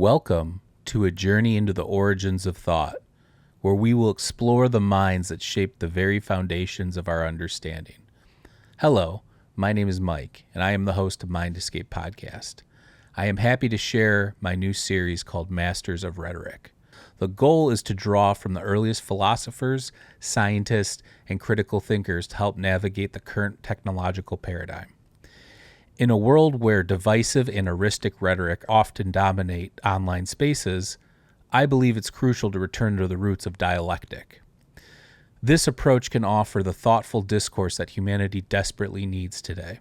Welcome to a journey into the origins of thought, where we will explore the minds that shape the very foundations of our understanding. Hello, my name is Mike, and I am the host of Mind Escape Podcast. I am happy to share my new series called Masters of Rhetoric. The goal is to draw from the earliest philosophers, scientists, and critical thinkers to help navigate the current technological paradigm. In a world where divisive and heuristic rhetoric often dominate online spaces, I believe it's crucial to return to the roots of dialectic. This approach can offer the thoughtful discourse that humanity desperately needs today.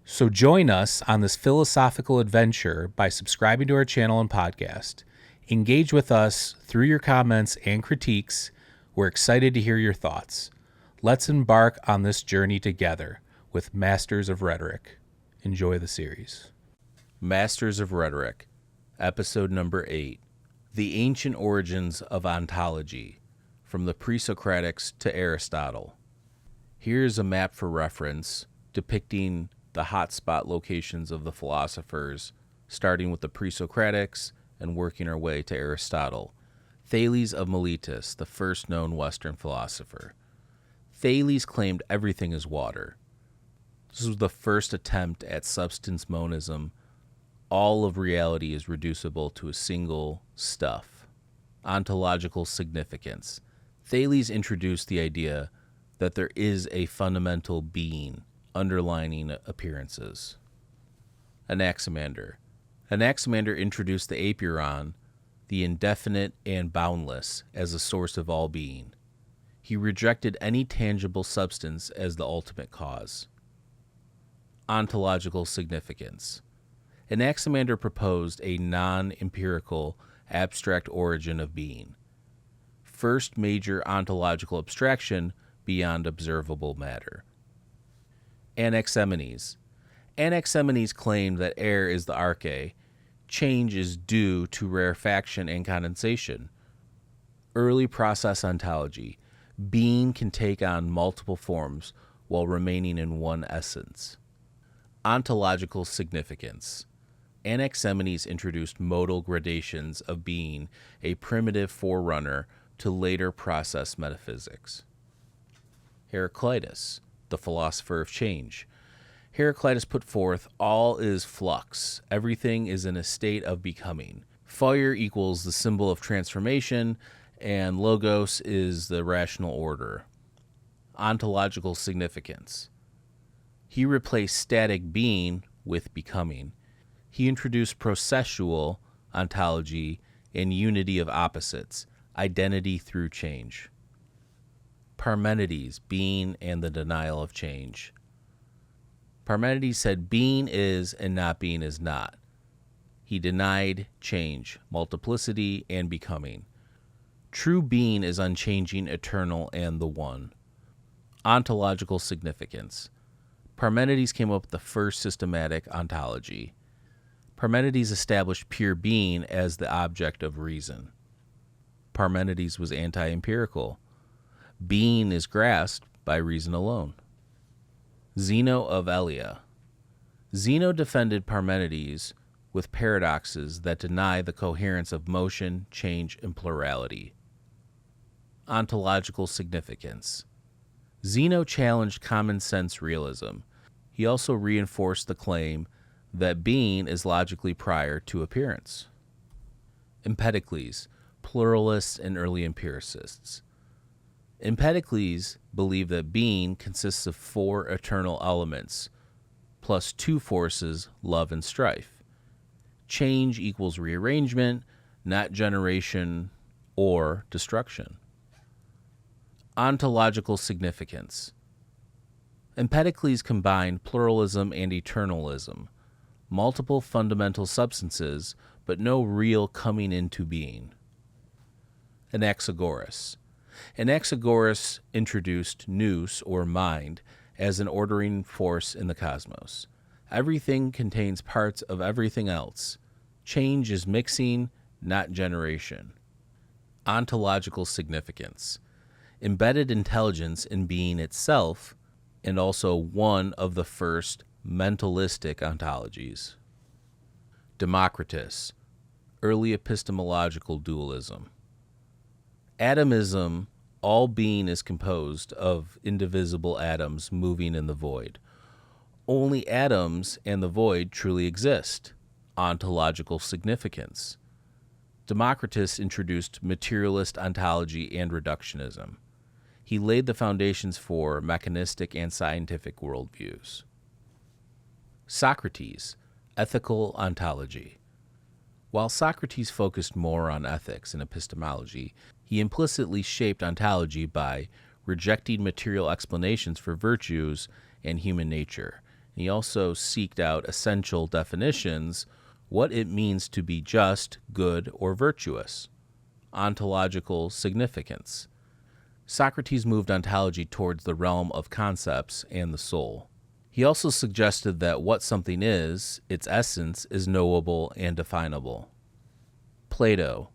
So join us on this philosophical adventure by subscribing to our channel and podcast. Engage with us through your comments and critiques. We're excited to hear your thoughts. Let's embark on this journey together with Masters of Rhetoric. Enjoy the series. Masters of Rhetoric, episode number 8, The Ancient Origins of Ontology, from the pre-socratics to Aristotle. Here's a map for reference depicting the hotspot locations of the philosophers, starting with the pre-socratics and working our way to Aristotle. Thales of Miletus, the first known Western philosopher. Thales claimed everything is water. This was the first attempt at substance monism. All of reality is reducible to a single stuff. Ontological significance. Thales introduced the idea that there is a fundamental being underlining appearances. Anaximander. Anaximander introduced the apeiron, the indefinite and boundless, as a source of all being. He rejected any tangible substance as the ultimate cause. Ontological significance. Anaximander proposed a non-empirical, abstract origin of being. First major ontological abstraction beyond observable matter. Anaximenes. Anaximenes claimed that air is the arche. Change is due to rarefaction and condensation. Early process ontology. Being can take on multiple forms while remaining in one essence. Ontological significance. Anaximenes introduced modal gradations of being, a primitive forerunner to later process metaphysics. Heraclitus, the philosopher of change. Heraclitus put forth, all is flux, everything is in a state of becoming. Fire equals the symbol of transformation, and logos is the rational order. Ontological significance. He replaced static being with becoming. He introduced processual ontology and unity of opposites, identity through change. Parmenides, being and the denial of change. Parmenides said being is and not being is not. He denied change, multiplicity, and becoming. True being is unchanging, eternal, and the one. Ontological significance. Parmenides came up with the first systematic ontology. Parmenides established pure being as the object of reason. Parmenides was anti-empirical. Being is grasped by reason alone. Zeno of Elea. Zeno defended Parmenides with paradoxes that deny the coherence of motion, change, and plurality. Ontological significance. Zeno challenged common sense realism. He also reinforced the claim that being is logically prior to appearance. Empedocles, pluralists and early empiricists. Empedocles believed that being consists of 4 eternal elements, plus 2 forces, love and strife. Change equals rearrangement, not generation or destruction. Ontological significance. Empedocles combined pluralism and eternalism, multiple fundamental substances, but no real coming into being. Anaxagoras. Anaxagoras introduced nous, or mind, as an ordering force in the cosmos. Everything contains parts of everything else. Change is mixing, not generation. Ontological significance. Embedded intelligence in being itself, and also one of the first mentalistic ontologies. Democritus, Early epistemological dualism. Atomism. All being is composed of indivisible atoms moving in the void. Only atoms and the void truly exist. Ontological significance. Democritus introduced materialist ontology and reductionism. He laid the foundations for mechanistic and scientific worldviews. Socrates, ethical ontology. While Socrates focused more on ethics and epistemology, he implicitly shaped ontology by rejecting material explanations for virtues and human nature. He also sought out essential definitions, what it means to be just, good, or virtuous. Ontological significance. Socrates moved ontology towards the realm of concepts and the soul. He also suggested that what something is, its essence, is knowable and definable. Plato,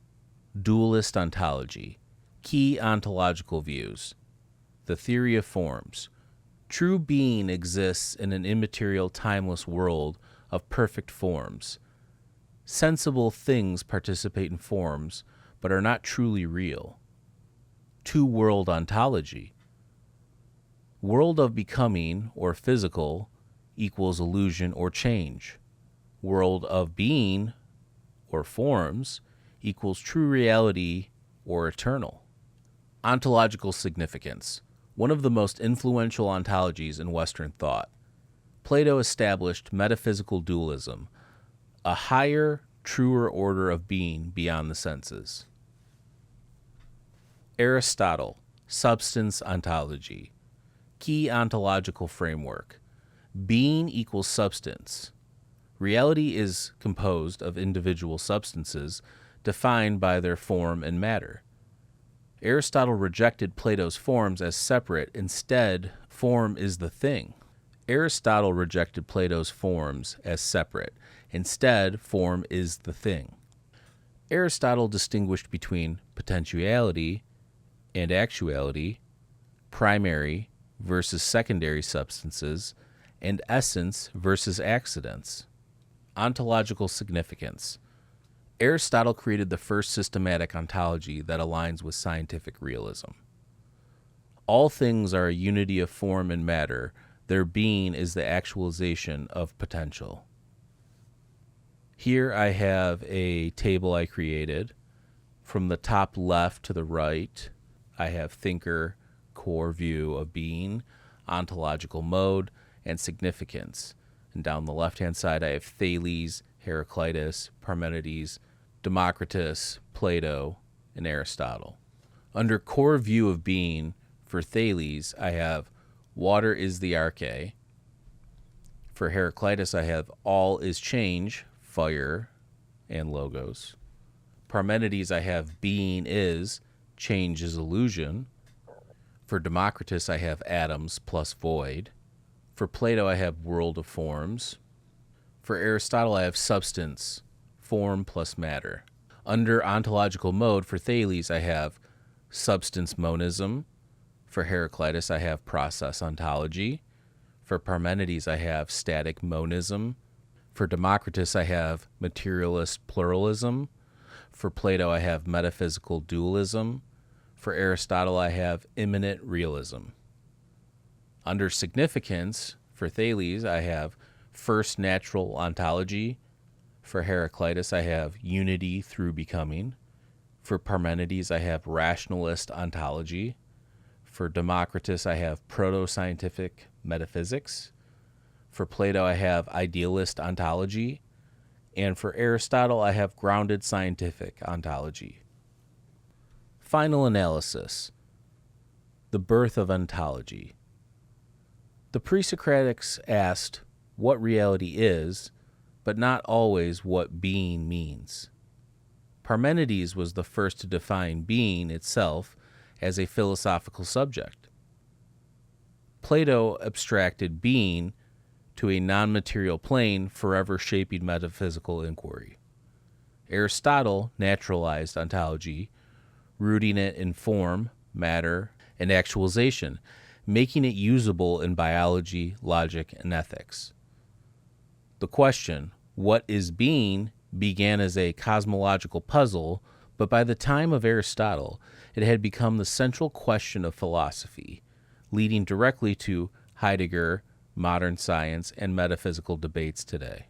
dualist ontology. Key ontological views. The theory of forms. True being exists in an immaterial, timeless world of perfect forms. Sensible things participate in forms, but are not truly real. Two-world ontology. World of becoming, or physical, equals illusion or change. World of being, or forms, equals true reality or eternal. Ontological significance. One of the most influential ontologies in Western thought. Plato established metaphysical dualism, a higher, truer order of being beyond the senses. Aristotle, substance ontology. Key ontological framework. Being equals substance. Reality is composed of individual substances defined by their form and matter. Aristotle rejected Plato's forms as separate. Instead, form is the thing. Aristotle rejected Plato's forms as separate. Instead, form is the thing. Aristotle distinguished between potentiality and actuality, primary versus secondary substances, and essence versus accidents. Ontological significance. Aristotle created the first systematic ontology that aligns with scientific realism. All things are a unity of form and matter. Their being is the actualization of potential. Here I have a table I created. From the top left to the right, I have thinker, core view of being, ontological mode, and significance. And down the left-hand side, I have Thales, Heraclitus, Parmenides, Democritus, Plato, and Aristotle. Under core view of being, for Thales, I have water is the arche. For Heraclitus, I have all is change, fire, and logos. Parmenides, I have being is, change is illusion. For Democritus, I have atoms plus void. For Plato, I have world of forms. For Aristotle, I have substance, form plus matter. Under ontological mode, for Thales, I have substance monism. For Heraclitus, I have process ontology. For Parmenides, I have static monism. For Democritus, I have materialist pluralism. For Plato, I have metaphysical dualism. For Aristotle, I have immanent realism. Under significance, for Thales, I have first natural ontology. For Heraclitus, I have unity through becoming. For Parmenides, I have rationalist ontology. For Democritus, I have proto-scientific metaphysics. For Plato, I have idealist ontology. And for Aristotle, I have grounded scientific ontology. Final analysis. The birth of ontology. The pre-socratics asked what reality is, but not always what being means. Parmenides was the first to define being itself as a philosophical subject. Plato abstracted being to a non-material plane, forever shaping metaphysical inquiry. Aristotle naturalized ontology, rooting it in form, matter, and actualization, making it usable in biology, logic, and ethics. The question, what is being, began as a cosmological puzzle, but by the time of Aristotle, it had become the central question of philosophy, leading directly to Heidegger, modern science, and metaphysical debates today.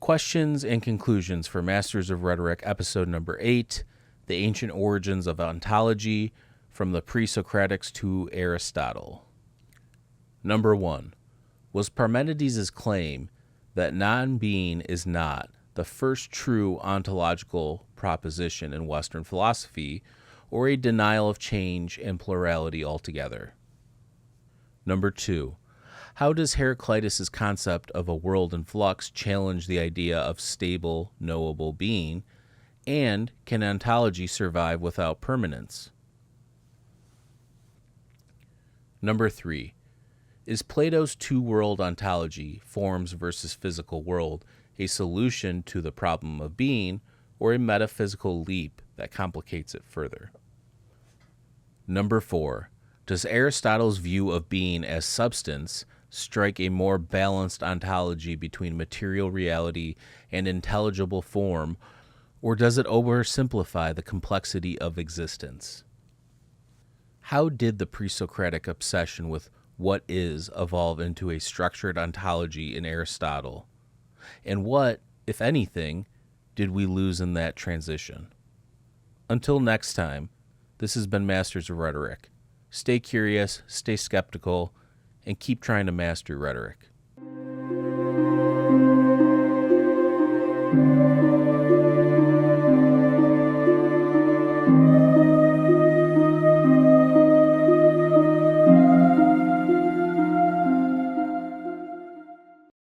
Questions and conclusions for Masters of Rhetoric, episode number 8, The Ancient Origins of Ontology, from the pre-socratics to Aristotle. Number 1. Was Parmenides' claim that non-being is not the first true ontological proposition in Western philosophy, or a denial of change and plurality altogether? Number 2. How does Heraclitus' concept of a world in flux challenge the idea of stable, knowable being, and can ontology survive without permanence? Number 3. Is Plato's two-world ontology, forms versus physical world, a solution to the problem of being, or a metaphysical leap that complicates it further? Number 4. Does Aristotle's view of being as substance strike a more balanced ontology between material reality and intelligible form, or does it oversimplify the complexity of existence? How did the pre-Socratic obsession with what is evolve into a structured ontology in Aristotle? And what, if anything, did we lose in that transition? Until next time, this has been Masters of Rhetoric. Stay curious, stay skeptical, and keep trying to master rhetoric.